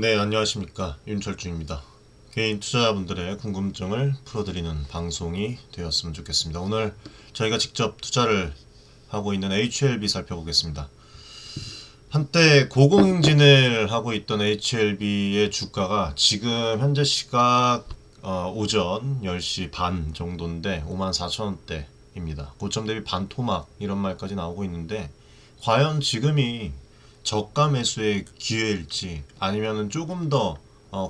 네, 안녕하십니까. 윤철중입니다. 개인 투자자분들의 궁금증을 풀어드리는 방송이 되었으면 좋겠습니다. 오늘 저희가 직접 투자를 하고 있는 HLB 살펴보겠습니다. 한때 고공행진을 하고 있던 HLB의 주가가 지금 현재 시각 오전 10시 반 정도인데 54,000원대입니다. 고점 대비 반토막 이런 말까지 나오고 있는데 과연 지금이 저가 매수의 기회일지 아니면은 조금 더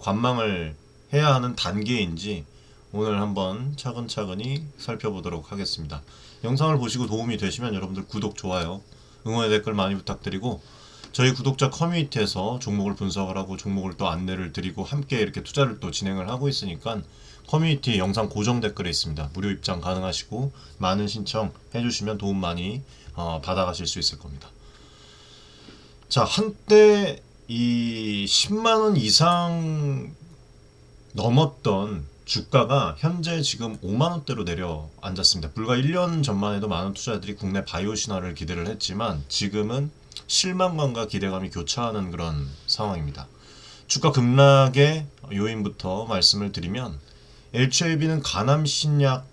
관망을 해야 하는 단계인지 오늘 한번 차근차근히 살펴보도록 하겠습니다. 영상을 보시고 도움이 되시면 여러분들 구독, 좋아요, 응원의 댓글 많이 부탁드리고 저희 구독자 커뮤니티에서 종목을 분석을 하고 종목을 또 안내를 드리고 함께 이렇게 투자를 또 진행을 하고 있으니까 커뮤니티 영상 고정 댓글에 있습니다. 무료 입장 가능하시고 많은 신청 해주시면 도움 많이 받아가실 수 있을 겁니다. 자, 한때 이 10만원 이상 넘었던 주가가 현재 지금 5만원대로 내려앉았습니다. 불과 1년 전만 해도 많은 투자자들이 국내 바이오 신화를 기대를 했지만 지금은 실망감과 기대감이 교차하는 그런 상황입니다. 주가 급락의 요인부터 말씀을 드리면 HLB는 간암 신약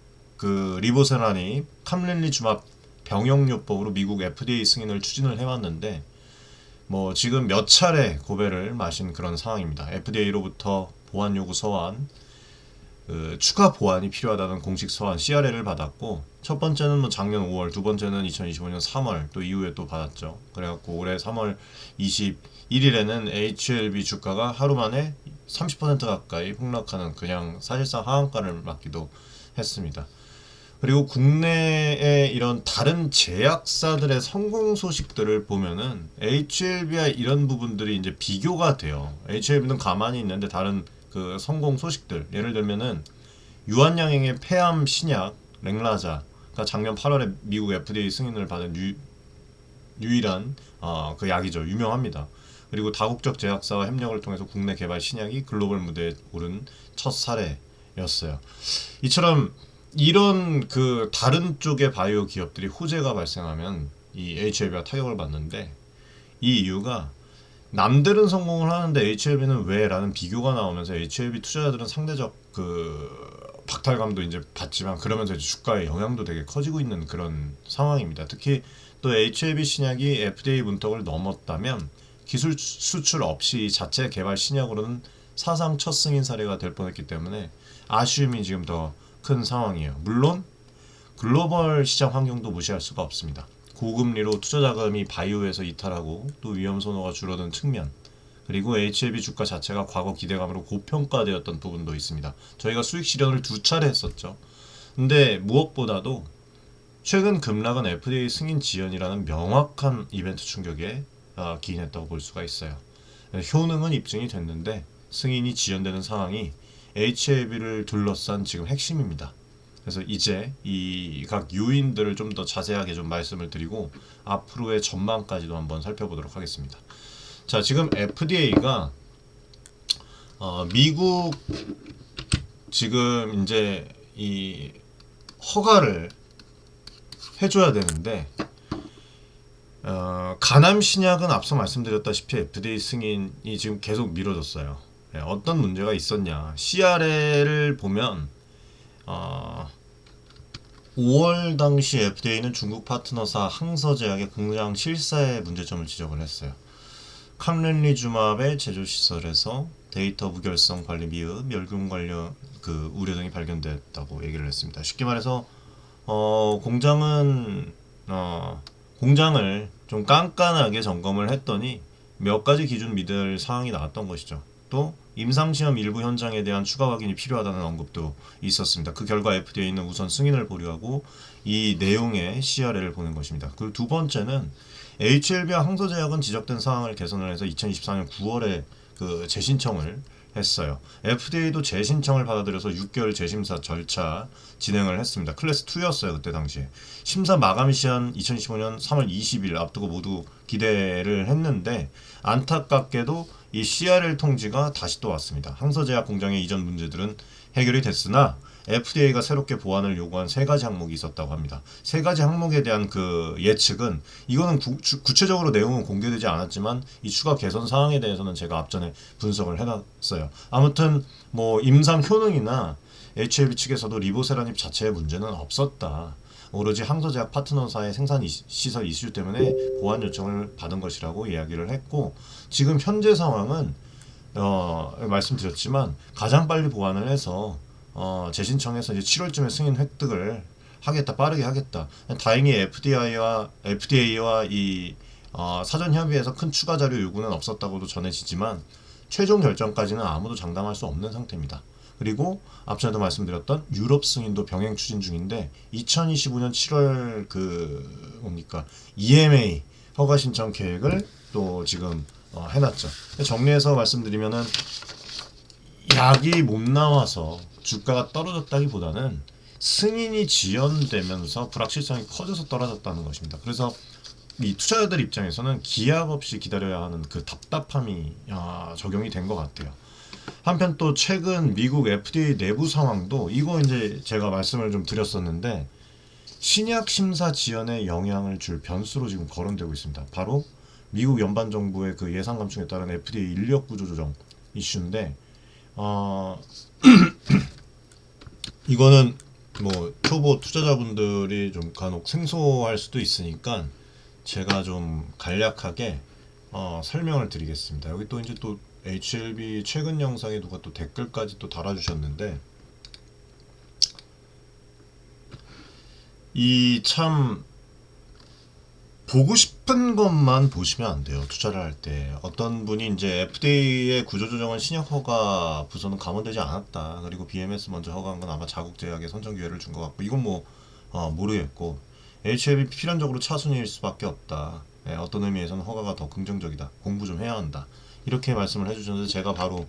리보세라닙, 캄렐리주맙 병용요법으로 미국 FDA 승인을 추진을 해왔는데 지금 몇 차례 고배를 마신 그런 상황입니다. FDA로부터 보안 요구 서한, 추가 보안이 필요하다는 공식 서한 CRL을 받았고 첫 번째는 작년 5월, 두 번째는 2025년 3월 또 이후에 또 받았죠. 그래갖고 올해 3월 21일에는 HLB 주가가 하루 만에 30% 가까이 폭락하는 그냥 사실상 하한가를 맞기도 했습니다. 그리고 국내의 이런 다른 제약사들의 성공 소식들을 보면은 HLB와 이런 부분들이 이제 비교가 돼요. HLB는 가만히 있는데 다른 성공 소식들, 예를 들면은 유한양행의 폐암 신약 랭라자가 작년 8월에 미국 FDA 승인을 받은 유일한 그 약이죠. 유명합니다. 그리고 다국적 제약사와 협력을 통해서 국내 개발 신약이 글로벌 무대에 오른 첫 사례였어요. 이처럼 이런 다른 쪽의 바이오 기업들이 호재가 발생하면 이 HLB가 타격을 받는데 이 이유가 남들은 성공을 하는데 HLB는 왜? 라는 비교가 나오면서 HLB 투자자들은 상대적 박탈감도 이제 받지만 그러면서 이제 주가의 영향도 되게 커지고 있는 그런 상황입니다. 특히 또 HLB 신약이 FDA 문턱을 넘었다면 기술 수출 없이 자체 개발 신약으로는 사상 첫 승인 사례가 될 뻔했기 때문에 아쉬움이 지금 더 큰 상황이에요. 물론 글로벌 시장 환경도 무시할 수가 없습니다. 고금리로 투자 자금이 바이오에서 이탈하고 또 위험 선호가 줄어든 측면, 그리고 HLB 주가 자체가 과거 기대감으로 고평가되었던 부분도 있습니다. 저희가 수익 실현을 2차례 했었죠. 근데 무엇보다도 최근 급락은 FDA 승인 지연이라는 명확한 이벤트 충격에 기인했다고 볼 수가 있어요. 효능은 입증이 됐는데 승인이 지연되는 상황이 HLB를 둘러싼 지금 핵심입니다. 그래서 이제 이 각 요인들을 좀 더 자세하게 좀 말씀을 드리고 앞으로의 전망까지도 한번 살펴보도록 하겠습니다. 자, 지금 FDA가 미국 지금 이제 이 허가를 해줘야 되는데 간암 신약은 앞서 말씀드렸다시피 FDA 승인이 지금 계속 미뤄졌어요. 어떤 문제가 있었냐? CRL을 보면 5월 당시 FDA는 중국 파트너사 항서제약의 공장 실사에 문제점을 지적을 했어요. 캄렐리주맙의 제조 시설에서 데이터 무결성 관리 미흡, 멸균 관련 우려 등이 발견됐다고 얘기를 했습니다. 쉽게 말해서 공장을 좀 깐깐하게 점검을 했더니 몇 가지 기준 믿을 사항이 나왔던 것이죠. 또 임상시험 일부 현장에 대한 추가 확인이 필요하다는 언급도 있었습니다. 그 결과 FDA는 우선 승인을 보류하고 이 내용의 CRL을 보낸 것입니다. 그리고 두 번째는 HLB와 항서제약은 지적된 사항을 개선을 해서 2024년 9월에 재신청을 했어요. FDA도 재신청을 받아들여서 6개월 재심사 절차 진행을 했습니다. 클래스 2였어요. 그때 당시에. 심사 마감 시한 2015년 3월 20일 앞두고 모두 기대를 했는데 안타깝게도 이 CRL 통지가 다시 또 왔습니다. 항서제약 공장의 이전 문제들은 해결이 됐으나 FDA가 새롭게 보완을 요구한 세 가지 항목이 있었다고 합니다. 세 가지 항목에 대한 그 예측은 이거는 구체적으로 내용은 공개되지 않았지만 이 추가 개선 사항에 대해서는 제가 앞전에 분석을 해놨어요. 아무튼 뭐 임상 효능이나 HLB 측에서도 리보세라닙 자체의 문제는 없었다. 오로지 항소제약 파트너사의 생산 시설 이슈 때문에 보완 요청을 받은 것이라고 이야기를 했고, 지금 현재 상황은 말씀드렸지만 가장 빨리 보완을 해서 재신청해서 이제 7월쯤에 승인 획득을 하겠다, 빠르게 하겠다. 다행히 FDA와 이 사전 협의에서 큰 추가 자료 요구는 없었다고도 전해지지만 최종 결정까지는 아무도 장담할 수 없는 상태입니다. 그리고 앞전에도 말씀드렸던 유럽 승인도 병행 추진 중인데 2025년 7월 EMA 허가 신청 계획을 또 지금 해놨죠. 정리해서 말씀드리면은 약이 못 나와서 주가가 떨어졌다기보다는 승인이 지연되면서 불확실성이 커져서 떨어졌다는 것입니다. 그래서 이 투자자들 입장에서는 기약 없이 기다려야 하는 그 답답함이 적용이 된 것 같아요. 한편 또 최근 미국 FDA 내부 상황도 이거 이제 제가 말씀을 좀 드렸었는데 신약 심사 지연에 영향을 줄 변수로 지금 거론되고 있습니다. 바로 미국 연방 정부의 그 예산 감축에 따른 FDA 인력 구조 조정 이슈인데 이거는 뭐 초보 투자자분들이 좀 간혹 생소할 수도 있으니까 제가 좀 간략하게 설명을 드리겠습니다. 여기 또 이제 또 HLB 최근 영상에 누가 또 댓글까지 또 달아주셨는데 이 참 보고 싶은 것만 보시면 안 돼요. 투자를 할 때 어떤 분이 이제 FDA의 구조조정은 신약 허가 부서는 감원되지 않았다. 그리고 BMS 먼저 허가한 건 아마 자국 제약에 선정 기회를 준 것 같고 이건 뭐 모르겠고 HLB 필연적으로 차순위일 수밖에 없다. 어떤 의미에서는 허가가 더 긍정적이다. 공부 좀 해야 한다. 이렇게 말씀을 해주셨는데 제가 바로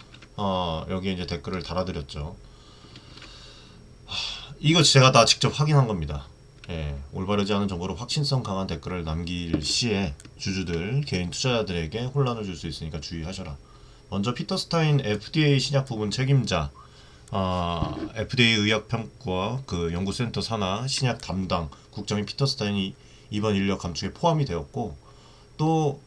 여기에 이제 댓글을 달아드렸죠. 이거 제가 다 직접 확인한 겁니다. 올바르지 않은 정보로 확신성 강한 댓글을 남길 시에 주주들, 개인 투자자들에게 혼란을 줄 수 있으니까 주의하셔라. 먼저 피터 스타인 FDA 신약 부분 책임자, FDA 의약평가 그 연구센터 산하 신약 담당 국장인 피터 스타인이 이번 인력 감축에 포함이 되었고 또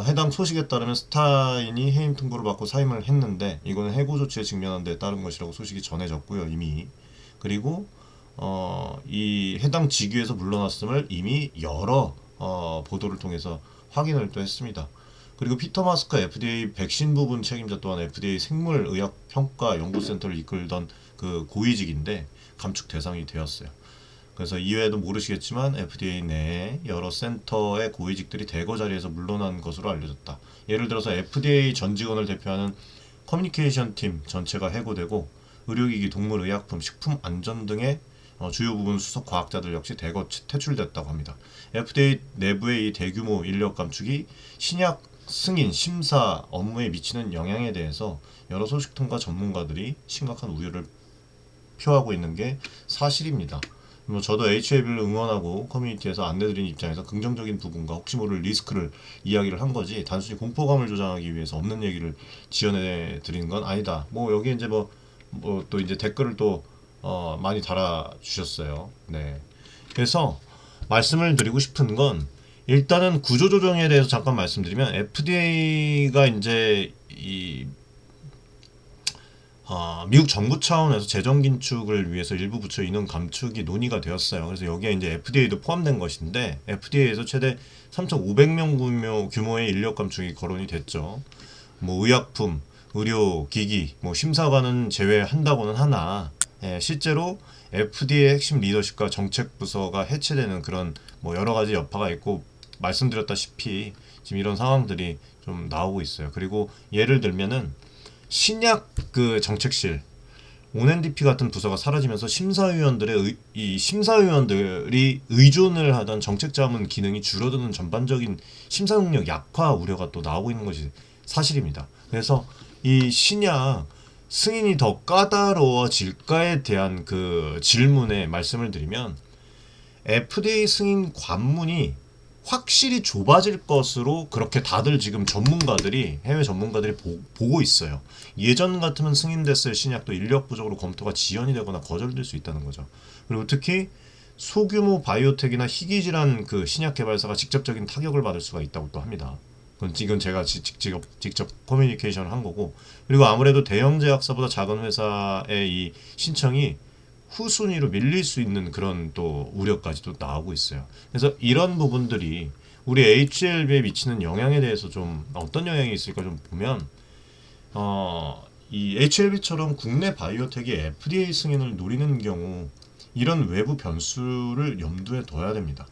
해당 소식에 따르면 스타인이 해임 통보를 받고 사임을 했는데 이거는 해고 조치에 직면한 데 따른 것이라고 소식이 전해졌고요 이미. 그리고 이 해당 직위에서 물러났음을 이미 여러 보도를 통해서 확인을 또 했습니다. 그리고 피터 마스크 FDA 백신 부분 책임자 또한 FDA 생물의학평가 연구센터를 이끌던 그 고위직인데 감축 대상이 되었어요. 그래서 이외에도 모르시겠지만 FDA 내에 여러 센터의 고위직들이 대거 자리에서 물러난 것으로 알려졌다. 예를 들어서 FDA 전 직원을 대표하는 커뮤니케이션 팀 전체가 해고되고 의료기기, 동물의약품, 식품안전 등의 주요 부분 수석 과학자들 역시 대거 퇴출됐다고 합니다. FDA 내부의 이 대규모 인력 감축이 신약 승인, 심사 업무에 미치는 영향에 대해서 여러 소식통과 전문가들이 심각한 우려를 표하고 있는 게 사실입니다. 뭐 저도 HLB를 응원하고 커뮤니티에서 안내드리는 입장에서 긍정적인 부분과 혹시 모를 리스크를 이야기를 한 거지 단순히 공포감을 조장하기 위해서 없는 얘기를 지어내 드리는 건 아니다. 뭐 여기 이제 뭐 또 이제 댓글을 또 많이 달아주셨어요. 네. 그래서 말씀을 드리고 싶은 건 일단은 구조조정에 대해서 잠깐 말씀드리면 FDA가 이제 이 미국 정부 차원에서 재정 긴축을 위해서 일부 부처 인원 감축이 논의가 되었어요. 그래서 여기에 이제 FDA도 포함된 것인데 FDA에서 최대 3,500명 규모의 인력 감축이 거론이 됐죠. 뭐 의약품, 의료기기, 뭐 심사관은 제외한다고는 하나 실제로 FDA의 핵심 리더십과 정책 부서가 해체되는 그런 뭐 여러 가지 여파가 있고 말씀드렸다시피 지금 이런 상황들이 좀 나오고 있어요. 그리고 예를 들면은 신약 그 정책실 ONDP 같은 부서가 사라지면서 심사위원들이 의존을 하던 정책자문 기능이 줄어드는 전반적인 심사 능력 약화 우려가 또 나오고 있는 것이 사실입니다. 그래서 이 신약 승인이 더 까다로워질까에 대한 그 질문에 말씀을 드리면 FDA 승인 관문이 확실히 좁아질 것으로 그렇게 다들 지금 전문가들이 해외 전문가들이 보고 있어요. 예전 같으면 승인됐을 신약도 인력 부족으로 검토가 지연이 되거나 거절될 수 있다는 거죠. 그리고 특히 소규모 바이오텍이나 희귀질환 그 신약 개발사가 직접적인 타격을 받을 수가 있다고 또 합니다. 그건 지금 제가 직접 커뮤니케이션을 한 거고, 그리고 아무래도 대형 제약사보다 작은 회사의 이 신청이 후순위로 밀릴 수 있는 그런 또 우려까지도 나오고 있어요. 그래서 이런 부분들이 우리 HLB에 미치는 영향에 대해서 좀 어떤 영향이 있을까 좀 보면, 이 HLB처럼 국내 바이오텍이 FDA 승인을 노리는 경우 이런 외부 변수를 염두에 둬야 됩니다.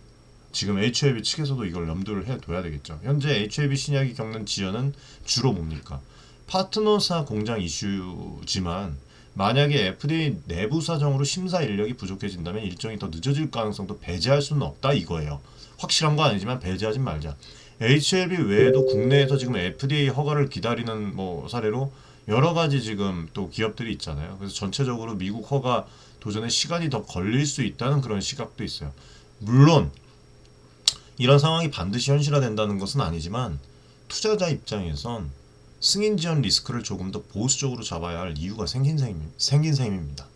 지금 HLB 측에서도 이걸 염두를 해둬야 되겠죠. 현재 HLB 신약이 겪는 지연은 주로 뭡니까? 파트너사 공장 이슈지만 만약에 FDA 내부 사정으로 심사 인력이 부족해진다면 일정이 더 늦어질 가능성도 배제할 수는 없다 이거예요. 확실한 건 아니지만 배제하지 말자. HLB 외에도 국내에서 지금 FDA 허가를 기다리는 뭐 사례로 여러 가지 지금 또 기업들이 있잖아요. 그래서 전체적으로 미국 허가 도전에 시간이 더 걸릴 수 있다는 그런 시각도 있어요. 물론 이런 상황이 반드시 현실화된다는 것은 아니지만 투자자 입장에선 승인 지연 리스크를 조금 더 보수적으로 잡아야 할 이유가 생긴 셈입니다.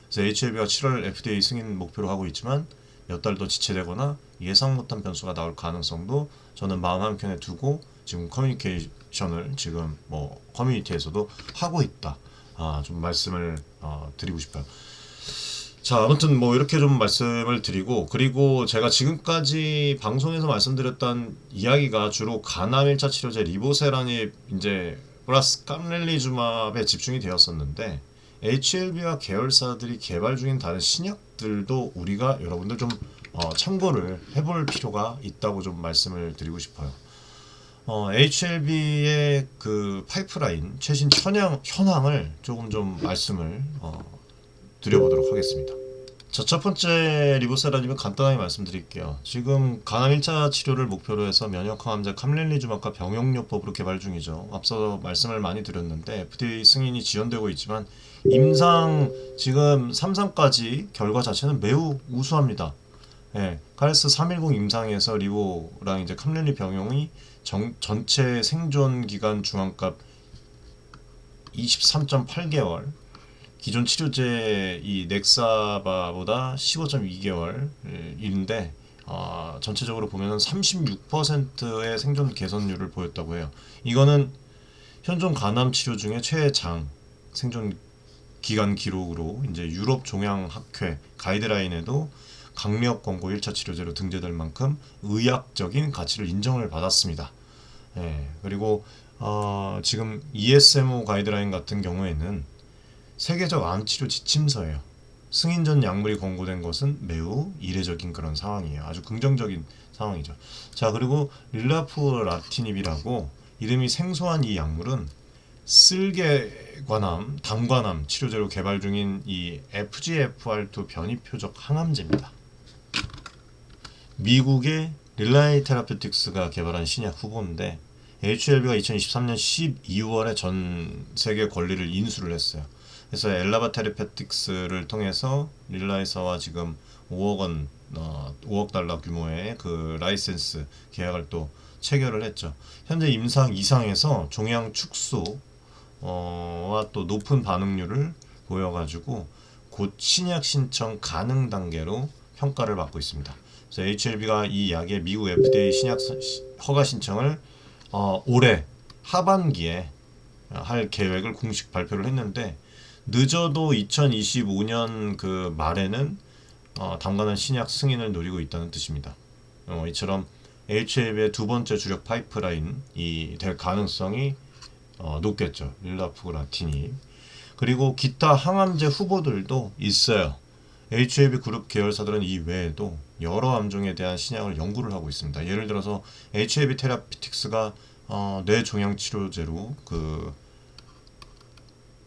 그래서 HLB가 7월 FDA 승인 목표로 하고 있지만 몇 달 더 지체되거나 예상 못한 변수가 나올 가능성도 저는 마음 한켠에 두고 지금 커뮤니케이션을 지금 뭐 커뮤니티에서도 하고 있다. 좀 말씀을 드리고 싶어요. 자, 아무튼 뭐 이렇게 좀 말씀을 드리고, 그리고 제가 지금까지 방송에서 말씀드렸던 이야기가 주로 간암 1차 치료제 리보세라닙 이제 플러스 깜렐리주맙에 집중이 되었었는데, HLB와 계열사들이 개발 중인 다른 신약들도 우리가 여러분들 좀 참고를 해볼 필요가 있다고 좀 말씀을 드리고 싶어요. HLB의 그 파이프라인 최신 현황을 조금 좀 말씀을 드려보도록 하겠습니다. 자, 첫 번째 리보세라님은 간단하게 말씀드릴게요. 지금 간암 1차 치료를 목표로 해서 면역항암제 캄렐리주맙과 병용요법으로 개발 중이죠. 앞서 말씀을 많이 드렸는데 FDA 승인이 지연되고 있지만 임상 지금 3상까지 결과 자체는 매우 우수합니다. 카레스 310 임상에서 리보랑 이제 캄렐리 병용이 전체 생존 기간 중앙값 23.8개월, 기존 치료제 이 넥사바보다 15.2개월인데 전체적으로 보면 36%의 생존 개선율을 보였다고 해요. 이거는 현존 간암 치료 중에 최장 생존 기간 기록으로 이제 유럽 종양학회 가이드라인에도 강력 권고 1차 치료제로 등재될 만큼 의학적인 가치를 인정을 받았습니다. 그리고 지금 ESMO 가이드라인 같은 경우에는 세계적 암치료 지침서예요. 승인 전 약물이 권고된 것은 매우 이례적인 그런 상황이에요. 아주 긍정적인 상황이죠. 자, 그리고 릴라푸라티닙이라고 이름이 생소한 이 약물은 쓸개관암, 담관암 치료제로 개발 중인 이 FGFR2 변이 표적 항암제입니다. 미국의 릴라이 테라퓨틱스가 개발한 신약 후보인데 HLB가 2023년 12월에 전 세계 권리를 인수를 했어요. 그래서 엘라바 테라퓨틱스를 통해서 릴라이사와 지금 5억 달러 규모의 그 라이센스 계약을 또 체결을 했죠. 현재 임상 2상에서 종양 축소 와또 높은 반응률을 보여가지고 곧 신약 신청 가능 단계로 평가를 받고 있습니다. 그래서 HLB가 이 약의 미국 FDA 신약 허가 신청을 올해 하반기에 할 계획을 공식 발표를 했는데, 늦어도 2025년 그 말에는 당관한 신약 승인을 노리고 있다는 뜻입니다. 이처럼 HLB의 두 번째 주력 파이프라인이 될 가능성이 높겠죠. 릴라푸라티닙. 그리고 기타 항암제 후보들도 있어요. HLB 그룹 계열사들은 이 외에도 여러 암종에 대한 신약을 연구를 하고 있습니다. 예를 들어서 HLB 테라피틱스가 뇌종양 치료제로 그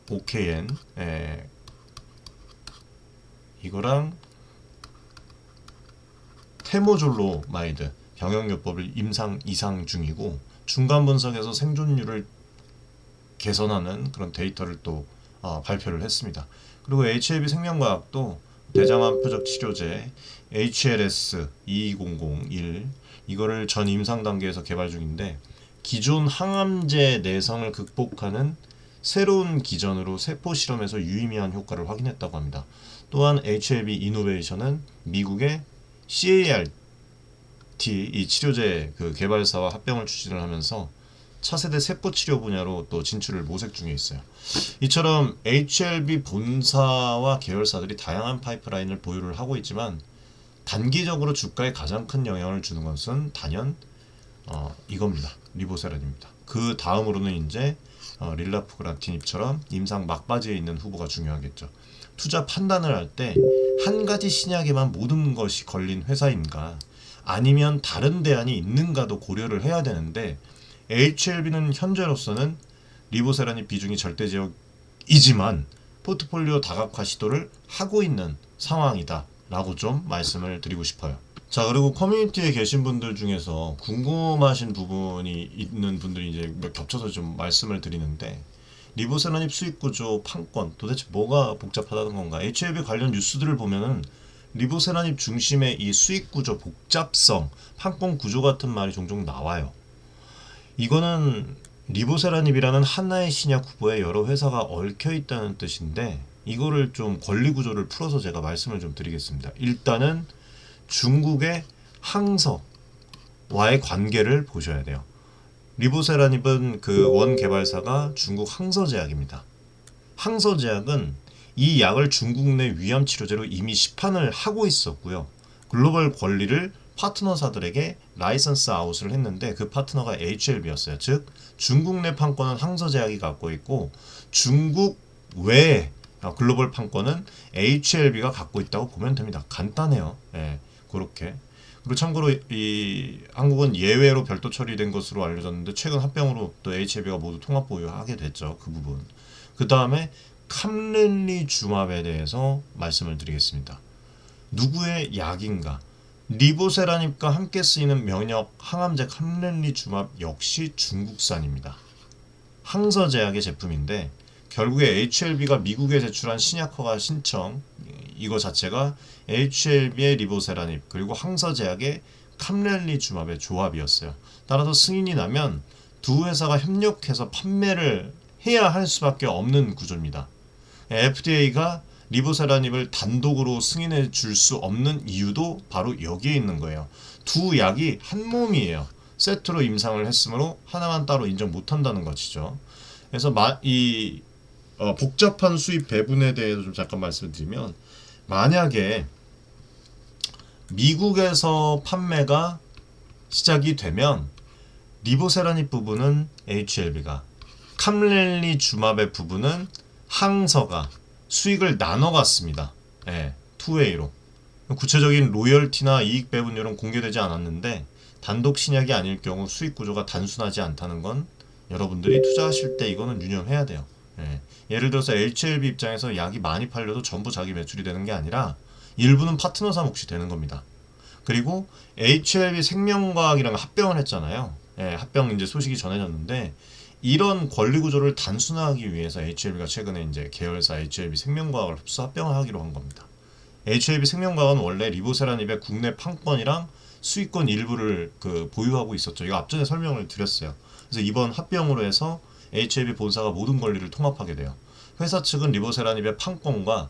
OKN 이거랑 테모졸로마이드 병용요법을 임상 2상 중이고, 중간 분석에서 생존율을 개선하는 그런 데이터를 또 발표를 했습니다. 그리고 HLB 생명과학도 대장암 표적 치료제 HLS 22001 이거를 전 임상 단계에서 개발 중인데 기존 항암제 내성을 극복하는 새로운 기전으로 세포 실험에서 유의미한 효과를 확인했다고 합니다. 또한 HLB 이노베이션은 미국의 CART 이 치료제 그 개발사와 합병을 추진을 하면서 차세대 세포 치료 분야로 또 진출을 모색 중에 있어요. 이처럼 HLB 본사와 계열사들이 다양한 파이프라인을 보유를 하고 있지만 단기적으로 주가에 가장 큰 영향을 주는 것은 단연 이겁니다. 리보세란입니다. 그 다음으로는 이제 릴라프그라티닙처럼 임상 막바지에 있는 후보가 중요하겠죠. 투자 판단을 할 때 한 가지 신약에만 모든 것이 걸린 회사인가 아니면 다른 대안이 있는가도 고려를 해야 되는데 HLB는 현재로서는 리보세란이 비중이 절대적이지만 포트폴리오 다각화 시도를 하고 있는 상황이다 라고 좀 말씀을 드리고 싶어요. 자, 그리고 커뮤니티에 계신 분들 중에서 궁금하신 부분이 있는 분들이 이제 겹쳐서 좀 말씀을 드리는데 리보세란입 수익구조 판권 도대체 뭐가 복잡하다는 건가? HLB 관련 뉴스들을 보면은 리보세란입 중심의 이 수익구조 복잡성, 판권 구조 같은 말이 종종 나와요. 이거는 리보세란입이라는 하나의 신약 후보에 여러 회사가 얽혀 있다는 뜻인데 이거를 좀 권리 구조를 풀어서 제가 말씀을 좀 드리겠습니다. 일단은 중국의 항서와의 관계를 보셔야 돼요. 리보세란입은 그 원 개발사가 중국 항서제약입니다. 항서제약은 이 약을 중국 내 위암 치료제로 이미 시판을 하고 있었고요. 글로벌 권리를 파트너사들에게 라이선스 아웃을 했는데 그 파트너가 HLB였어요. 즉 중국 내 판권은 항서제약이 갖고 있고 중국 외에 글로벌 판권은 HLB가 갖고 있다고 보면 됩니다. 간단해요. 예, 그렇게. 그리고 참고로 이 한국은 예외로 별도 처리된 것으로 알려졌는데 최근 합병으로 또 HLB가 모두 통합 보유하게 됐죠. 그 부분. 그 다음에 캄렐리주맙에 대해서 말씀을 드리겠습니다. 누구의 약인가? 리보세란입과 함께 쓰이는 면역 항암제 캄렐리주맙 역시 중국산입니다. 항서제약의 제품인데 결국에 HLB가 미국에 제출한 신약 허가 신청 이거 자체가 HLB의 리보세란입 그리고 항서제약의 캄렐리주맙의 조합이었어요. 따라서 승인이 나면 두 회사가 협력해서 판매를 해야 할 수밖에 없는 구조입니다. FDA가 리보세란입을 단독으로 승인해 줄 수 없는 이유도 바로 여기에 있는 거예요. 두 약이 한 몸이에요. 세트로 임상을 했으므로 하나만 따로 인정 못한다는 것이죠. 그래서 복잡한 수입 배분에 대해서 좀 잠깐 말씀드리면 만약에 미국에서 판매가 시작이 되면 리보세란입 부분은 HLB가 캄렐리주맙의 부분은 항서가 수익을 나눠 갔습니다. 예, 투웨이로. 구체적인 로열티나 이익 배분율은 공개되지 않았는데 단독 신약이 아닐 경우 수익 구조가 단순하지 않다는 건 여러분들이 투자하실 때 이거는 유념해야 돼요. 예. 예를 들어서 HLB 입장에서 약이 많이 팔려도 전부 자기 매출이 되는 게 아니라 일부는 파트너사 몫이 되는 겁니다. 그리고 HLB 생명과학이랑 합병을 했잖아요. 예, 합병 이제 소식이 전해졌는데 이런 권리 구조를 단순화하기 위해서 HLB가 최근에 이제 계열사 HLB 생명과학을 흡수 합병을 하기로 한 겁니다. HLB 생명과학은 원래 리보세란입의 국내 판권이랑 수익권 일부를 보유하고 있었죠. 이거 앞전에 설명을 드렸어요. 그래서 이번 합병으로 해서 HLB 본사가 모든 권리를 통합하게 돼요. 회사 측은 리보세란입의 판권과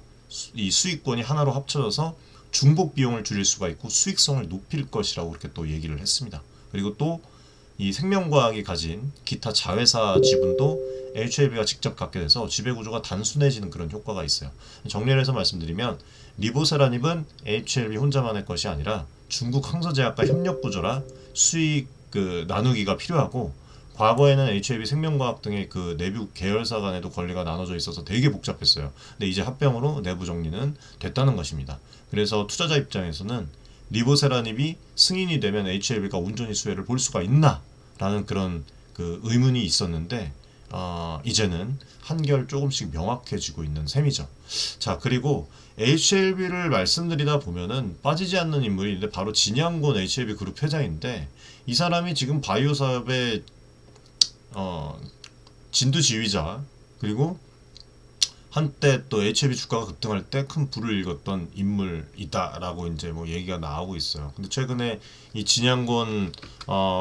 이 수익권이 하나로 합쳐져서 중복 비용을 줄일 수가 있고 수익성을 높일 것이라고 그렇게 또 얘기를 했습니다. 그리고 또 이 생명과학이 가진 기타 자회사 지분도 HLB가 직접 갖게 돼서 지배구조가 단순해지는 그런 효과가 있어요. 정리를 해서 말씀드리면 리보세란입은 HLB 혼자만의 것이 아니라 중국 항서제약과 협력구조라 수익 나누기가 필요하고 과거에는 HLB 생명과학 등의 내부 계열사 간에도 권리가 나눠져 있어서 되게 복잡했어요. 근데 이제 합병으로 내부 정리는 됐다는 것입니다. 그래서 투자자 입장에서는 리보세란입이 승인이 되면 HLB가 온전히 수혜를 볼 수가 있나? 라는 그런 의문이 있었는데 이제는 한결 조금씩 명확해지고 있는 셈이죠. 자, 그리고 HLB를 말씀드리다 보면은 빠지지 않는 인물이 있는데 바로 진양곤 HLB 그룹 회장인데 이 사람이 지금 바이오 사업의 진두지휘자 그리고 한때 또 HLB 주가가 급등할 때 큰 불을 일궜던 인물이다라고 이제 뭐 얘기가 나오고 있어요. 근데 최근에 이 진양권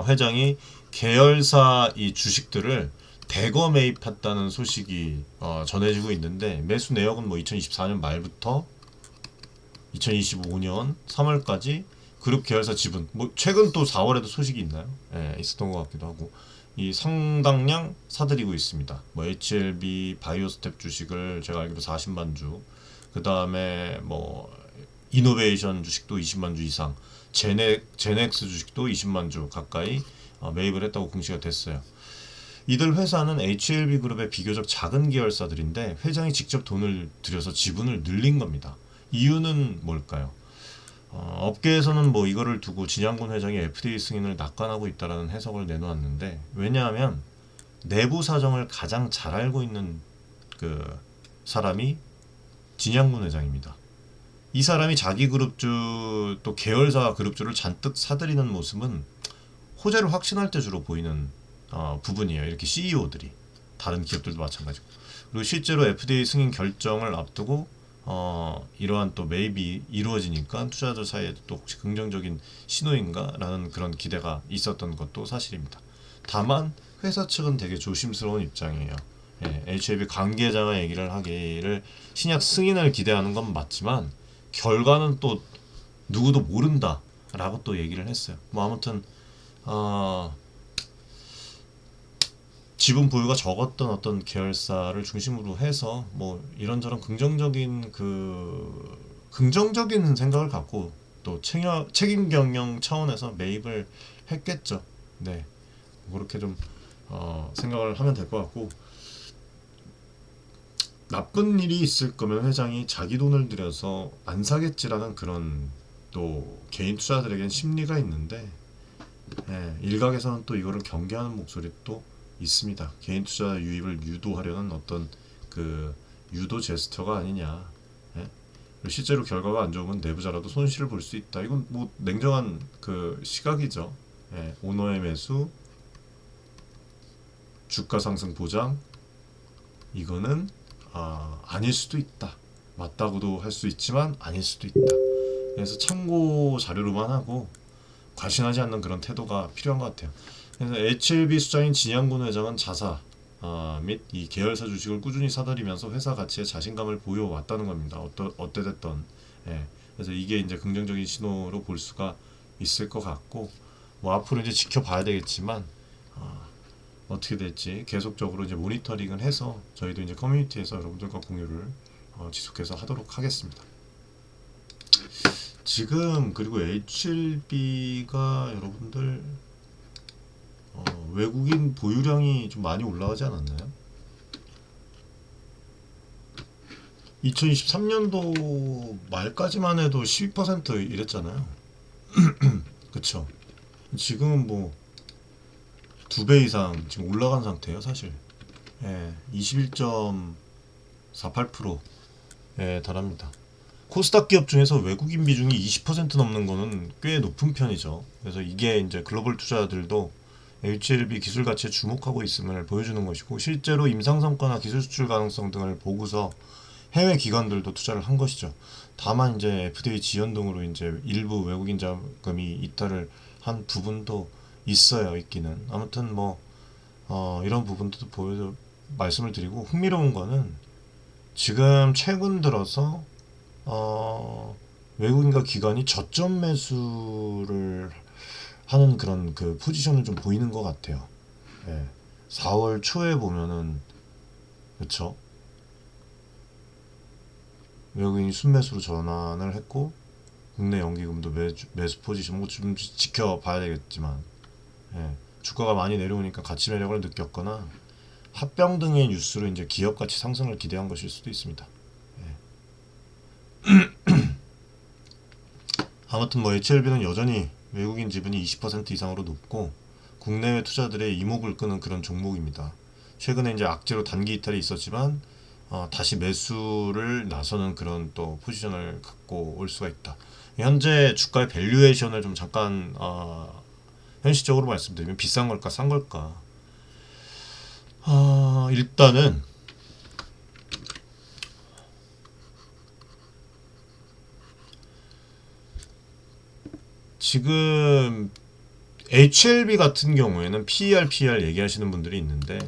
회장이 계열사 이 주식들을 대거 매입했다는 소식이 전해지고 있는데, 매수 내역은 뭐 2024년 말부터 2025년 3월까지 그룹 계열사 지분, 뭐 최근 또 4월에도 소식이 있나요? 예, 있었던 것 같기도 하고, 이 상당량 사들이고 있습니다. 뭐 HLB 바이오스텝 주식을 제가 알기로 40만 주, 그 다음에 뭐 이노베이션 주식도 20만 주 이상, 제넥스 주식도 20만 주 가까이 매입을 했다고 공시가 됐어요. 이들 회사는 HLB 그룹의 비교적 작은 계열사들인데 회장이 직접 돈을 들여서 지분을 늘린 겁니다. 이유는 뭘까요? 업계에서는 뭐 이거를 두고 진양군 회장이 FDA 승인을 낙관하고 있다라는 해석을 내놓았는데, 왜냐하면 내부 사정을 가장 잘 알고 있는 그 사람이 진양군 회장입니다. 이 사람이 자기 그룹주 또 계열사 그룹주를 잔뜩 사들이는 모습은 호재를 확신할 때 주로 보이는 부분이에요. 이렇게 CEO들이, 다른 기업들도 마찬가지고. 그리고 실제로 FDA 승인 결정을 앞두고 이러한 또 매입이 이루어지니까 투자자들 사이에도 또 혹시 긍정적인 신호인가라는 그런 기대가 있었던 것도 사실입니다. 다만 회사 측은 되게 조심스러운 입장이에요. 예, HLB 관계자가 얘기를 하기를 신약 승인을 기대하는 건 맞지만 결과는 또 누구도 모른다라고 또 얘기를 했어요. 뭐 아무튼 지분 보유가 적었던 어떤 계열사를 중심으로 해서 뭐 이런저런 긍정적인 생각을 갖고 또 책임 경영 차원에서 매입을 했겠죠. 네, 그렇게 좀 생각을 하면 될 것 같고, 나쁜 일이 있을 거면 회장이 자기 돈을 들여서 안 사겠지라는 그런 또 개인 투자자들에겐 심리가 있는데, 예, 일각에서는 또 이거를 경계하는 목소리도 또 있습니다. 개인 투자 유입을 유도하려는 어떤 그 유도 제스처가 아니냐. 예? 그리고 실제로 결과가 안 좋으면 내부자라도 손실을 볼 수 있다. 이건 뭐 냉정한 그 시각이죠. 예, 오너의 매수, 주가 상승 보장, 이거는 아닐 수도 있다. 맞다고도 할 수 있지만 아닐 수도 있다. 그래서 참고 자료로만 하고 과신하지 않는 그런 태도가 필요한 것 같아요. 그래서 HLB 수장인 진양군 회장은 자사 및 이 계열사 주식을 꾸준히 사들이면서 회사 가치에 자신감을 보여왔다는 겁니다. 어때 됐던. 예. 그래서 이게 이제 긍정적인 신호로 볼 수가 있을 것 같고, 뭐 앞으로 이제 지켜봐야 되겠지만 어떻게 될지 계속적으로 이제 모니터링을 해서 저희도 이제 커뮤니티에서 여러분들과 공유를 지속해서 하도록 하겠습니다. 지금 그리고 HLB가 여러분들 외국인 보유량이 좀 많이 올라가지 않았나요? 2023년도 말까지만 해도 12% 이랬잖아요. 그쵸? 지금은 뭐 2배 이상 지금 올라간 상태예요, 사실. 예, 21.48%에 달합니다. 코스닥 기업 중에서 외국인 비중이 20% 넘는 거는 꽤 높은 편이죠. 그래서 이게 이제 글로벌 투자자들도 HLB 기술 가치에 주목하고 있음을 보여주는 것이고, 실제로 임상 성과나 기술 수출 가능성 등을 보고서 해외 기관들도 투자를 한 것이죠. 다만 이제 FDA 지연 등으로 이제 일부 외국인 자금이 이탈을 한 부분도 있어요, 있기는. 아무튼 뭐 이런 부분도 보여 말씀을 드리고, 흥미로운 거는 지금 최근 들어서 외국인과 기관이 저점 매수를 하는 그런 그 포지션을 좀 보이는 것 같아요. 예. 4월 초에 보면은, 그쵸? 외국인이 순매수로 전환을 했고, 국내 연기금도 매수 포지션, 뭐 좀 지켜봐야 되겠지만, 예. 주가가 많이 내려오니까 가치 매력을 느꼈거나 합병 등의 뉴스로 이제 기업 가치 상승을 기대한 것일 수도 있습니다. 예. 아무튼 뭐 HLB는 여전히 외국인 지분이 20% 이상으로 높고 국내외 투자들의 이목을 끄는 그런 종목입니다. 최근에 이제 악재로 단기 이탈이 있었지만 다시 매수를 나서는 그런 또 포지션을 갖고 올 수가 있다. 현재 주가의 밸류에이션을 좀 잠깐 현실적으로 말씀드리면 비싼 걸까 싼 걸까? 일단은 지금 HLB 같은 경우에는 PER 얘기하시는 분들이 있는데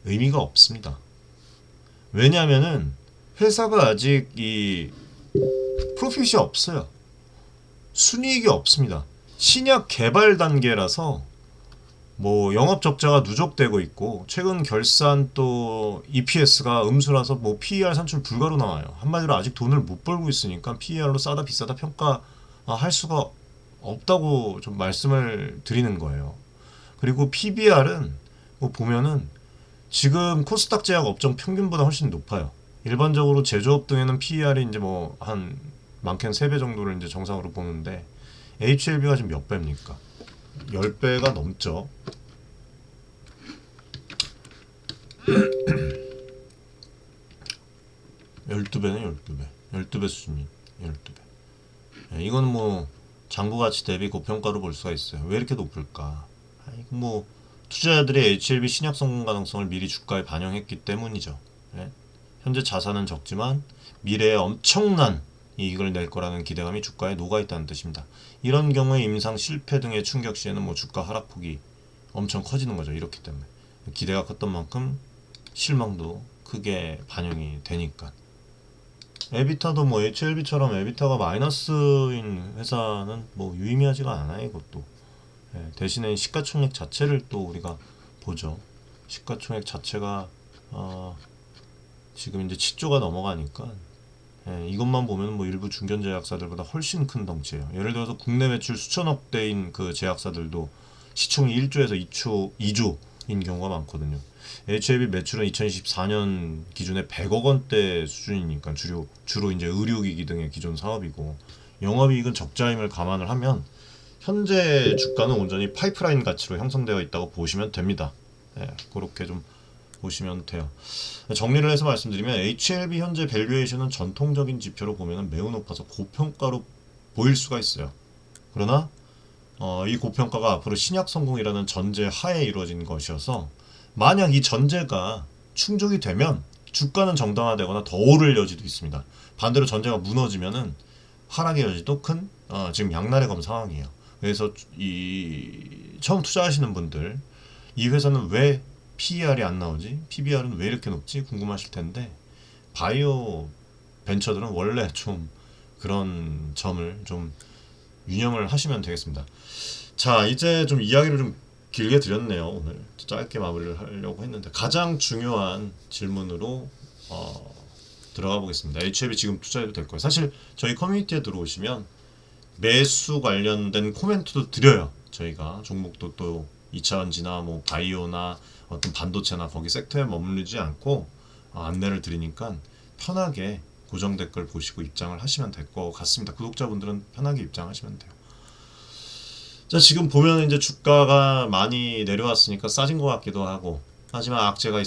의미가 없습니다. 왜냐하면은 회사가 아직 이 프로핏이 없어요. 순이익이 없습니다. 신약 개발 단계라서 뭐 영업 적자가 누적되고 있고 최근 결산 또 EPS가 음수라서 뭐 PER 산출 불가로 나와요. 한마디로 아직 돈을 못 벌고 있으니까 PER로 싸다 비싸다 평가할 수가 없다고 좀 말씀을 드리는 거예요. 그리고 PBR은 뭐 보면은 지금 코스닥 제약 업종 평균보다 훨씬 높아요. 일반적으로 제조업 등에는 PER이 이제 뭐 한 많게는 3배 정도를 이제 정상으로 보는데 HLB가 지금 몇 배입니까? 10배가 넘죠. (12배네) 12배 수준이 12배. 이건 뭐 장부가치 대비 고평가로 볼 수가 있어요. 왜 이렇게 높을까? 뭐 투자자들이 HLB 신약 성공 가능성을 미리 주가에 반영했기 때문이죠. 현재 자산은 적지만 미래에 엄청난 이익을 낼 거라는 기대감이 주가에 녹아있다는 뜻입니다. 이런 경우에 임상 실패 등의 충격 시에는 뭐 주가 하락폭이 엄청 커지는 거죠. 이렇기 때문에 기대가 컸던 만큼 실망도 크게 반영이 되니까. 에비타도 뭐 HLB처럼 에비타가 마이너스인 회사는 뭐 유의미하지가 않아요. 이것도 대신에 시가총액 자체를 또 우리가 보죠. 시가총액 자체가 지금 이제 7조가 넘어가니까 이것만 보면 뭐 일부 중견 제약사들보다 훨씬 큰 덩치예요. 예를 들어서 국내 매출 수천억 대인 그 제약사들도 시총이 1조에서 2조인 경우가 많거든요. HLB 매출은 2024년 기준에 100억 원대 수준이니까 주로 이제 의료기기 등의 기존 사업이고 영업이익은 적자임을 감안을 하면 현재 주가는 온전히 파이프라인 가치로 형성되어 있다고 보시면 됩니다. 그렇게 좀 보시면 돼요. 정리를 해서 말씀드리면 HLB 현재 밸류에이션은 전통적인 지표로 보면 매우 높아서 고평가로 보일 수가 있어요. 그러나 이 고평가가 앞으로 신약 성공이라는 전제 하에 이루어진 것이어서 만약 이 전제가 충족이 되면 주가는 정당화되거나 더 오를 여지도 있습니다. 반대로 전제가 무너지면은 하락의 여지도 큰 지금 양날의 검 상황이에요. 그래서 이 처음 투자하시는 분들 이 회사는 왜 PER이 안 나오지? PBR은 왜 이렇게 높지? 궁금하실 텐데 바이오 벤처들은 원래 좀 그런 점을 좀 유념을 하시면 되겠습니다. 자, 이제 좀 이야기를 좀 길게 드렸네요. 오늘 짧게 마무리를 하려고 했는데 가장 중요한 질문으로 들어가 보겠습니다. HLB 지금 투자해도 될 거예요. 사실 저희 커뮤니티에 들어오시면 매수 관련된 코멘트도 드려요. 저희가 종목도 또 2차전지나 뭐 바이오나 어떤 반도체나 거기 섹터에 머무르지 않고 안내를 드리니까 편하게 고정 댓글 보시고 입장을 하시면 될 것 같습니다. 구독자분들은 편하게 입장하시면 돼요. 자, 지금 보면 이제 주가가 많이 내려왔으니까 싸진 것 같기도 하고 하지만 악재가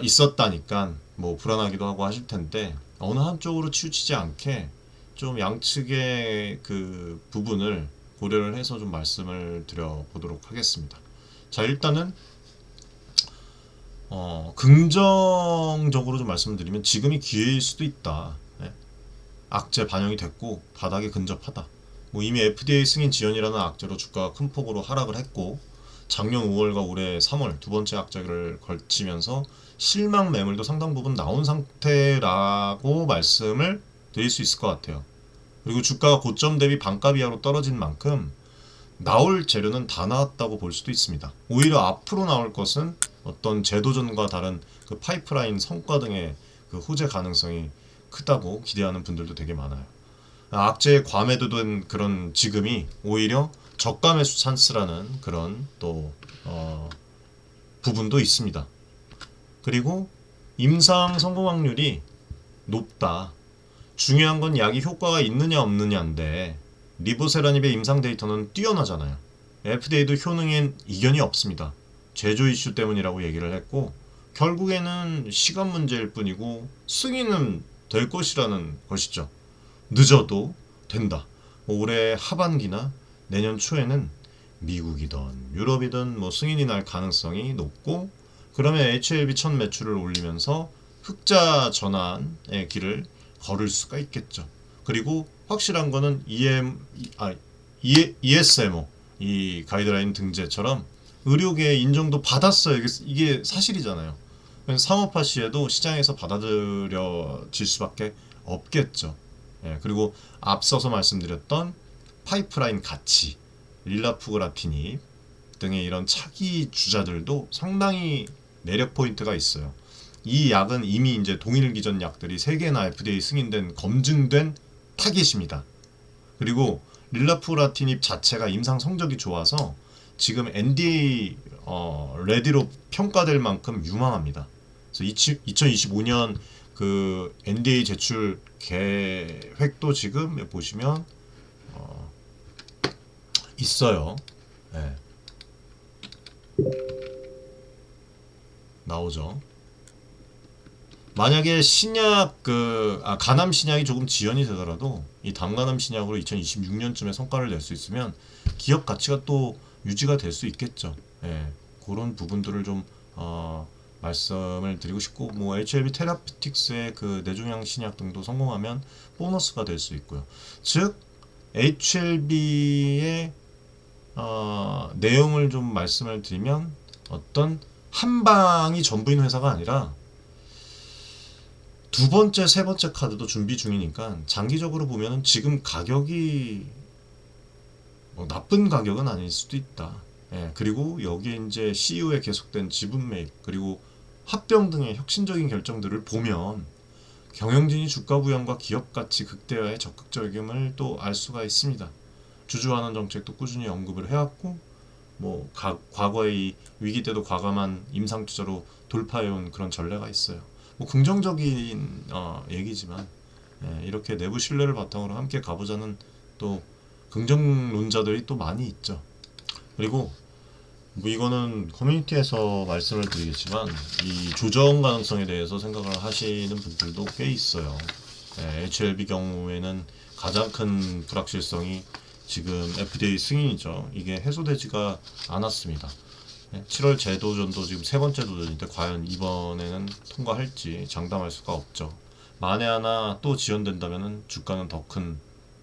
있었다니까 뭐 불안하기도 하고 하실 텐데 어느 한쪽으로 치우치지 않게 좀 양측의 그 부분을 고려를 해서 좀 말씀을 드려보도록 하겠습니다. 자, 일단은 긍정적으로 좀 말씀드리면 지금이 기회일 수도 있다. 악재 반영이 됐고 바닥에 근접하다. 뭐 이미 FDA 승인 지연이라는 악재로 주가가 큰 폭으로 하락을 했고 작년 5월과 올해 3월 두 번째 악재를 걸치면서 실망 매물도 상당 부분 나온 상태라고 말씀을 드릴 수 있을 것 같아요. 그리고 주가가 고점 대비 반값 이하로 떨어진 만큼 나올 재료는 다 나왔다고 볼 수도 있습니다. 오히려 앞으로 나올 것은 어떤 제도전과 다른 그 파이프라인 성과 등의 그 호재 가능성이 크다고 기대하는 분들도 되게 많아요. 악재에 과매도된 그런 지금이 오히려 저가 매수 찬스라는 그런 또 부분도 있습니다. 그리고 임상 성공 확률이 높다. 중요한 건 약이 효과가 있느냐 없느냐인데 리보세라닙의 임상 데이터는 뛰어나잖아요. FDA도 효능엔 이견이 없습니다. 제조 이슈 때문이라고 얘기를 했고 결국에는 시간 문제일 뿐이고 승인은 될 것이라는 것이죠. 늦어도 된다. 올해 하반기나 내년 초에는 미국이든 유럽이든 뭐 승인이 날 가능성이 높고 그러면 HLB 첫 매출을 올리면서 흑자 전환의 길을 걸을 수가 있겠죠. 그리고 확실한 거는 ESMO 이 가이드라인 등재처럼 의료계의 인정도 받았어요. 이게 사실이잖아요. 상업화 시에도 시장에서 받아들여질 수밖에 없겠죠. 예, 그리고 앞서서 말씀드렸던 파이프라인 가치, 릴라푸그라피닙 등의 이런 차기 주자들도 상당히 매력 포인트가 있어요. 이 약은 이미 이제 동일 기전 약들이 3개나 FDA 승인된 검증된 타깃입니다. 그리고 릴라푸라티닙 자체가 임상 성적이 좋아서 지금 NDA 레디로 평가될 만큼 유망합니다. 그래서 2025년 그 NDA 제출 계획도 지금 보시면 있어요. 네. 나오죠. 만약에 신약 간암 신약이 조금 지연이 되더라도 이 담간암 신약으로 2026년쯤에 성과를 낼 수 있으면 기업 가치가 또 유지가 될 수 있겠죠. 예, 그런 부분들을 좀 말씀을 드리고 싶고, 뭐 HLB 테라피틱스의 그 뇌종양 신약 등도 성공하면 보너스가 될 수 있고요. 즉 HLB의 내용을 좀 말씀을 드리면 어떤 한 방이 전부인 회사가 아니라 두 번째, 세 번째 카드도 준비 중이니까 장기적으로 보면은 지금 가격이 뭐 나쁜 가격은 아닐 수도 있다. 예, 그리고 여기에 이제 CEO의 계속된 지분 매입 그리고 합병 등의 혁신적인 결정들을 보면 경영진이 주가 부양과 기업 가치 극대화에 적극적임을 또 알 수가 있습니다. 주주환원 정책도 꾸준히 언급을 해왔고, 뭐 과거의 위기 때도 과감한 임상 투자로 돌파해온 그런 전례가 있어요. 뭐 긍정적인 얘기지만 이렇게 내부 신뢰를 바탕으로 함께 가보자는 또 긍정론자들이 또 많이 있죠. 그리고 뭐 이거는 커뮤니티에서 말씀을 드리겠지만 이 조정 가능성에 대해서 생각을 하시는 분들도 꽤 있어요. HLB 경우에는 가장 큰 불확실성이 지금 FDA 승인이죠. 이게 해소되지가 않았습니다. 7월 재도전도 지금 세 번째 도전인데 과연 이번에는 통과할지 장담할 수가 없죠. 만에 하나 또 지연된다면 주가는 더 큰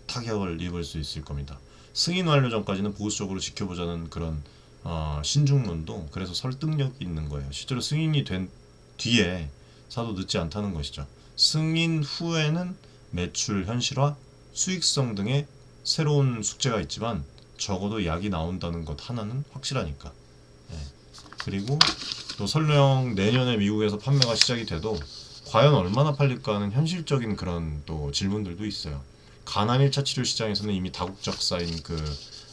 타격을 입을 수 있을 겁니다. 승인 완료 전까지는 보수적으로 지켜보자는 그런 신중론도 그래서 설득력이 있는 거예요. 실제로 승인이 된 뒤에 사도 늦지 않다는 것이죠. 승인 후에는 매출 현실화, 수익성 등의 새로운 숙제가 있지만 적어도 약이 나온다는 것 하나는 확실하니까. 그리고 또 설령 내년에 미국에서 판매가 시작이 돼도 과연 얼마나 팔릴까 하는 현실적인 그런 또 질문들도 있어요. 간암 1차 치료 시장에서는 이미 다국적사인 그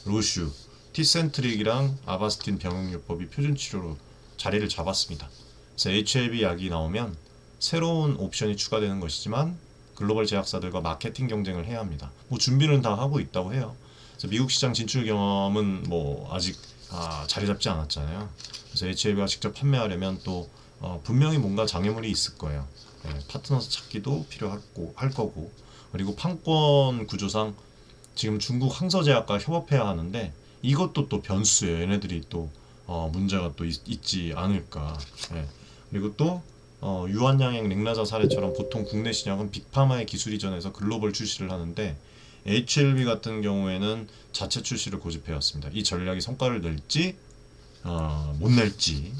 로슈, 티센트릭이랑 아바스틴 병용요법이 표준 치료로 자리를 잡았습니다. 그래서 HLB 약이 나오면 새로운 옵션이 추가되는 것이지만 글로벌 제약사들과 마케팅 경쟁을 해야 합니다. 뭐 준비는 다 하고 있다고 해요. 그래서 미국 시장 진출 경험은 뭐 아직 자리 잡지 않았잖아요. 그래서 HLB가 직접 판매하려면 또 분명히 뭔가 장애물이 있을 거예요. 파트너 찾기도 할 거고, 그리고 판권 구조상 지금 중국 항서제약과 협업해야 하는데 이것도 또 변수예요. 얘네들이 또 문제가 또 있지 않을까. 그리고 또 유한양행 랭라자 사례처럼 보통 국내 신약은 빅파마의 기술 이전에서 글로벌 출시를 하는데 HLB 같은 경우에는 자체 출시를 고집해왔습니다. 이 전략이 성과를 낼지 못 낼지,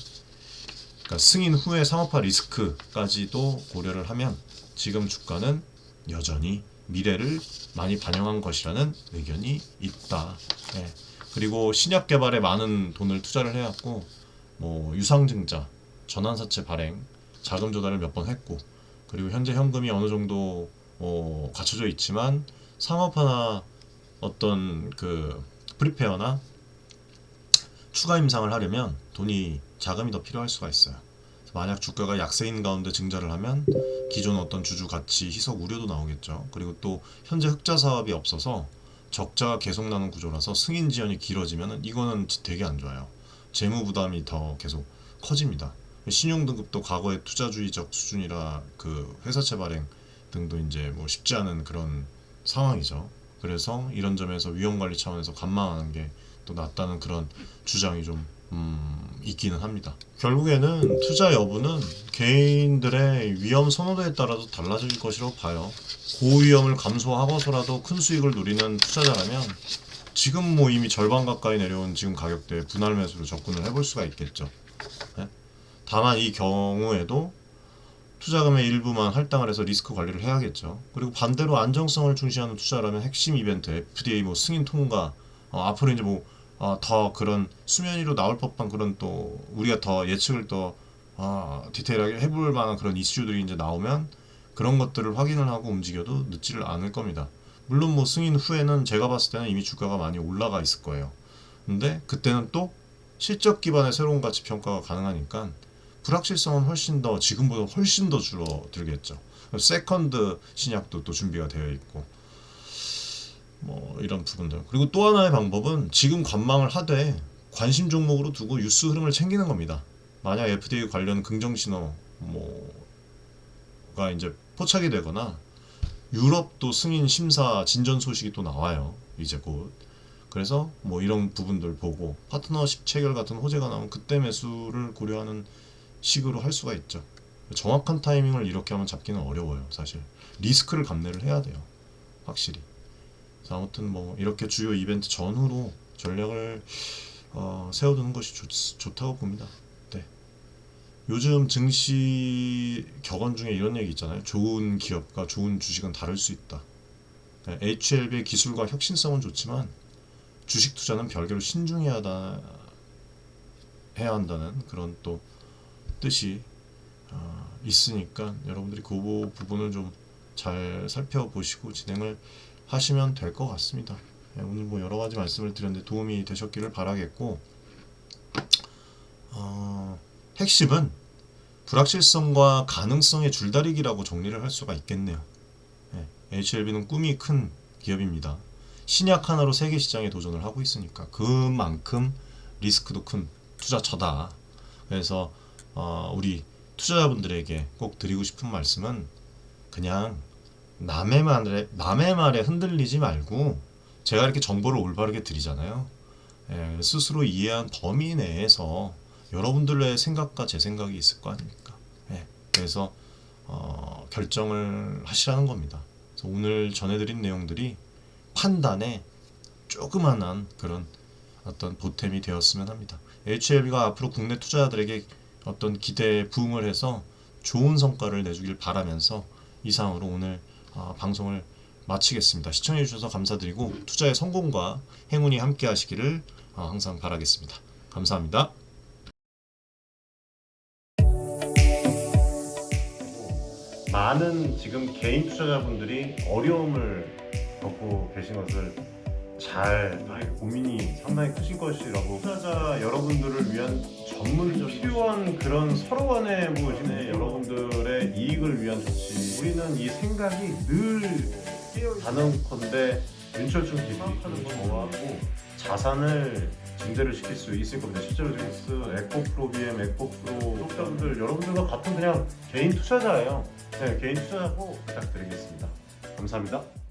그러니까 승인 후에 상업화 리스크까지도 고려를 하면 지금 주가는 여전히 미래를 많이 반영한 것이라는 의견이 있다. 그리고 신약 개발에 많은 돈을 투자를 해왔고, 뭐 유상증자, 전환사채 발행, 자금 조달을 몇 번 했고, 그리고 현재 현금이 어느 정도 갖춰져 있지만 상업화나 어떤 그 프리페어나 추가 임상을 하려면 자금이 더 필요할 수가 있어요. 만약 주가가 약세인 가운데 증자를 하면 기존 어떤 주주 가치 희석 우려도 나오겠죠. 그리고 또 현재 흑자 사업이 없어서 적자가 계속 나는 구조라서 승인 지연이 길어지면 이거는 되게 안 좋아요. 재무 부담이 더 계속 커집니다. 신용 등급도 과거의 투자주의적 수준이라 그 회사채 발행 등도 이제 뭐 쉽지 않은 그런 상황이죠. 그래서 이런 점에서 위험 관리 차원에서 관망하는 게 또 낫다는 그런 주장이 좀 있기는 합니다. 결국에는 투자 여부는 개인들의 위험 선호도에 따라서 달라질 것이라고 봐요. 고위험을 감수하고서라도 큰 수익을 노리는 투자자라면 지금 뭐 이미 절반 가까이 내려온 지금 가격대에 분할 매수로 접근을 해볼 수가 있겠죠. 네? 다만 이 경우에도 투자금의 일부만 할당을 해서 리스크 관리를 해야겠죠. 그리고 반대로 안정성을 중시하는 투자라면 핵심 이벤트, FDA 뭐 승인 통과, 앞으로 이제 뭐 더 그런 수면 위로 나올 법한 그런 또 우리가 더 예측을 더 디테일하게 해볼 만한 그런 이슈들이 이제 나오면 그런 것들을 확인을 하고 움직여도 늦지를 않을 겁니다. 물론 뭐 승인 후에는 제가 봤을 때는 이미 주가가 많이 올라가 있을 거예요. 근데 그때는 또 실적 기반의 새로운 가치 평가가 가능하니까 불확실성은 훨씬 더 지금보다 훨씬 더 줄어들겠죠. 세컨드 신약도 또 준비가 되어 있고 뭐 이런 부분들. 그리고 또 하나의 방법은 지금 관망을 하되 관심 종목으로 두고 뉴스 흐름을 챙기는 겁니다. 만약 FDA 관련 긍정 신호 뭐가 이제 포착이 되거나 유럽도 승인 심사 진전 소식이 또 나와요. 이제 곧. 그래서 뭐 이런 부분들 보고 파트너십 체결 같은 호재가 나오면 그때 매수를 고려하는 식으로 할 수가 있죠. 정확한 타이밍을 이렇게 하면 잡기는 어려워요. 사실 리스크를 감내를 해야 돼요. 확실히. 아무튼 뭐 이렇게 주요 이벤트 전후로 전략을 세워두는 것이 좋다고 봅니다. 네. 요즘 증시 격언 중에 이런 얘기 있잖아요. 좋은 기업과 좋은 주식은 다를 수 있다. 네, HLB의 기술과 혁신성은 좋지만 주식 투자는 별개로 신중해야 해야 한다는 그런 또 뜻이 있으니까 여러분들이 그 부분을 좀 잘 살펴보시고 진행을 하시면 될 것 같습니다. 네, 오늘 뭐 여러 가지 말씀을 드렸는데 도움이 되셨기를 바라겠고, 핵심은 불확실성과 가능성의 줄다리기라고 정리를 할 수가 있겠네요. 네, HLB는 꿈이 큰 기업입니다. 신약 하나로 세계 시장에 도전을 하고 있으니까 그만큼 리스크도 큰 투자처다. 그래서 우리 투자자분들에게 꼭 드리고 싶은 말씀은 그냥 남의 말에 흔들리지 말고 제가 이렇게 정보를 올바르게 드리잖아요. 예, 스스로 이해한 범위 내에서 여러분들의 생각과 제 생각이 있을 거 아닙니까? 예, 그래서 결정을 하시라는 겁니다. 그래서 오늘 전해드린 내용들이 판단에 조그만한 그런 어떤 보탬이 되었으면 합니다. HLB가 앞으로 국내 투자자들에게 어떤 기대에 부응을 해서 좋은 성과를 내주길 바라면서 이상으로 오늘 방송을 마치겠습니다. 시청해주셔서 감사드리고 투자의 성공과 행운이 함께 하시기를 항상 바라겠습니다. 감사합니다. 많은 지금 개인 투자자분들이 어려움을 겪고 계신 것을 잘 고민이 상당히 크신 것이라고 투자자 여러분들을 위한 전문적인 필요한 그런 서로 간의 무엇이네 여러분들의 이익을 위한 조치 우리는 이 생각이 늘 단언컨대 윤철중 TV 저하고 자산을 증대를 시킬 수 있을 겁니다. 실제로 지금 에코프로 BM, 에코프로 구독자분들 여러분들과 같은 그냥 개인 투자자예요. 네, 개인 투자자고 부탁드리겠습니다. 감사합니다.